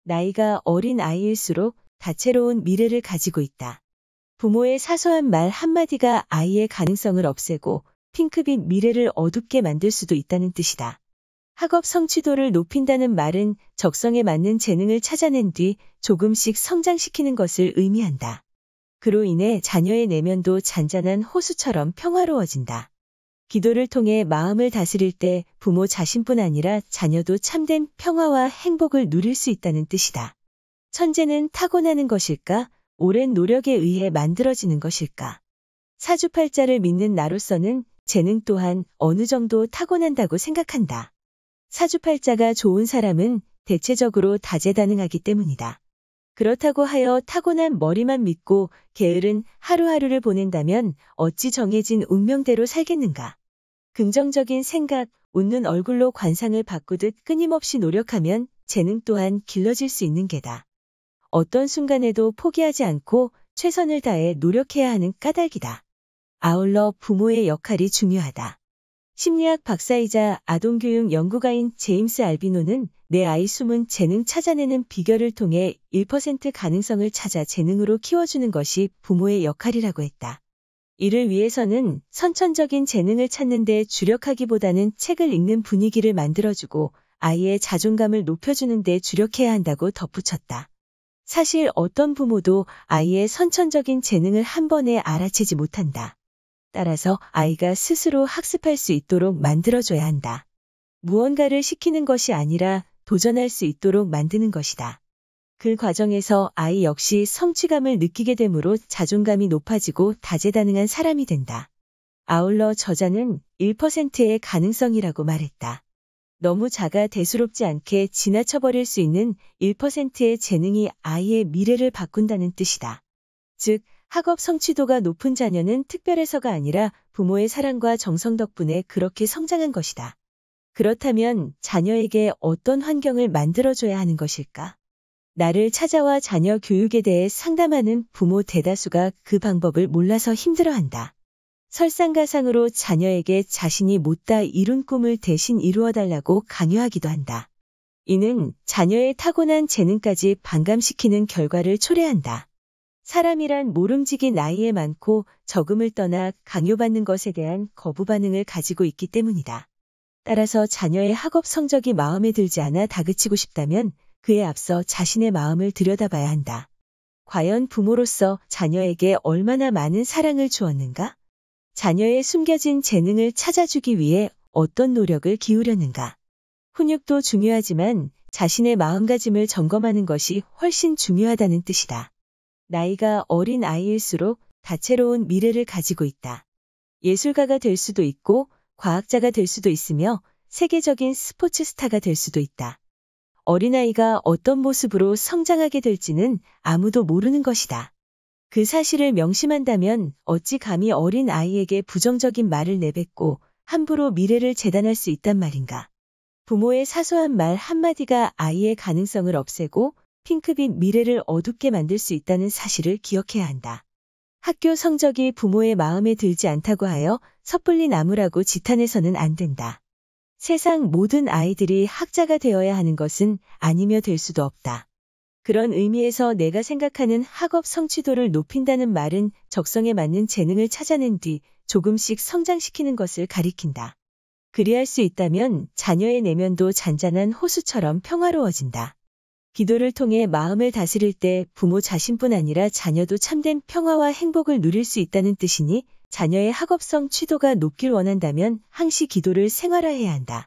나이가 어린 아이일수록 다채로운 미래를 가지고 있다. 부모의 사소한 말 한마디가 아이의 가능성을 없애고 핑크빛 미래를 어둡게 만들 수도 있다는 뜻이다. 학업 성취도를 높인다는 말은 적성에 맞는 재능을 찾아낸 뒤 조금씩 성장시키는 것을 의미한다. 그로 인해 자녀의 내면도 잔잔한 호수처럼 평화로워진다. 기도를 통해 마음을 다스릴 때 부모 자신뿐 아니라 자녀도 참된 평화와 행복을 누릴 수 있다는 뜻이다. 천재는 타고나는 것일까? 오랜 노력에 의해 만들어지는 것일까? 사주팔자를 믿는 나로서는 재능 또한 어느 정도 타고난다고 생각한다. 사주팔자가 좋은 사람은 대체적으로 다재다능하기 때문이다. 그렇다고 하여 타고난 머리만 믿고 게으른 하루하루를 보낸다면 어찌 정해진 운명대로 살겠는가? 긍정적인 생각, 웃는 얼굴로 관상을 바꾸듯 끊임없이 노력하면 재능 또한 길러질 수 있는 게다. 어떤 순간에도 포기하지 않고 최선을 다해 노력해야 하는 까닭이다. 아울러 부모의 역할이 중요하다. 심리학 박사이자 아동교육 연구가인 제임스 알비노는 내 아이 숨은 재능 찾아내는 비결을 통해 1% 가능성을 찾아 재능으로 키워주는 것이 부모의 역할이라고 했다. 이를 위해서는 선천적인 재능을 찾는 데 주력하기보다는 책을 읽는 분위기를 만들어주고 아이의 자존감을 높여주는 데 주력해야 한다고 덧붙였다. 사실 어떤 부모도 아이의 선천적인 재능을 한 번에 알아채지 못한다. 따라서 아이가 스스로 학습할 수 있도록 만들어줘야 한다. 무언가를 시키는 것이 아니라 도전할 수 있도록 만드는 것이다. 그 과정에서 아이 역시 성취감을 느끼게 되므로 자존감이 높아지고 다재다능한 사람이 된다. 아울러 저자는 1%의 가능성이라고 말했다. 너무 작아 대수롭지 않게 지나쳐버릴 수 있는 1%의 재능이 아이의 미래를 바꾼다는 뜻이다. 즉, 학업 성취도가 높은 자녀는 특별해서가 아니라 부모의 사랑과 정성 덕분에 그렇게 성장한 것이다. 그렇다면 자녀에게 어떤 환경을 만들어줘야 하는 것일까? 나를 찾아와 자녀 교육에 대해 상담하는 부모 대다수가 그 방법을 몰라서 힘들어한다. 설상가상으로 자녀에게 자신이 못다 이룬 꿈을 대신 이루어달라고 강요하기도 한다. 이는 자녀의 타고난 재능까지 반감시키는 결과를 초래한다. 사람이란 모름지기 나이에 많고 적음을 떠나 강요받는 것에 대한 거부 반응을 가지고 있기 때문이다. 따라서 자녀의 학업 성적이 마음에 들지 않아 다그치고 싶다면 그에 앞서 자신의 마음을 들여다봐야 한다. 과연 부모로서 자녀에게 얼마나 많은 사랑을 주었는가? 자녀의 숨겨진 재능을 찾아주기 위해 어떤 노력을 기울였는가? 훈육도 중요하지만 자신의 마음가짐을 점검하는 것이 훨씬 중요하다는 뜻이다. 나이가 어린 아이일수록 다채로운 미래를 가지고 있다. 예술가가 될 수도 있고 과학자가 될 수도 있으며 세계적인 스포츠 스타가 될 수도 있다. 어린아이가 어떤 모습으로 성장하게 될지는 아무도 모르는 것이다. 그 사실을 명심한다면 어찌 감히 어린 아이에게 부정적인 말을 내뱉고 함부로 미래를 재단할 수 있단 말인가. 부모의 사소한 말 한마디가 아이의 가능성을 없애고 핑크빛 미래를 어둡게 만들 수 있다는 사실을 기억해야 한다. 학교 성적이 부모의 마음에 들지 않다고 하여 섣불리 나무라고 지탄해서는 안 된다. 세상 모든 아이들이 학자가 되어야 하는 것은 아니며 될 수도 없다. 그런 의미에서 내가 생각하는 학업 성취도를 높인다는 말은 적성에 맞는 재능을 찾아낸 뒤 조금씩 성장시키는 것을 가리킨다. 그리할 수 있다면 자녀의 내면도 잔잔한 호수처럼 평화로워진다. 기도를 통해 마음을 다스릴 때 부모 자신뿐 아니라 자녀도 참된 평화와 행복을 누릴 수 있다는 뜻이니 자녀의 학업성 취도가 높길 원한다면 항시 기도를 생활화해야 한다.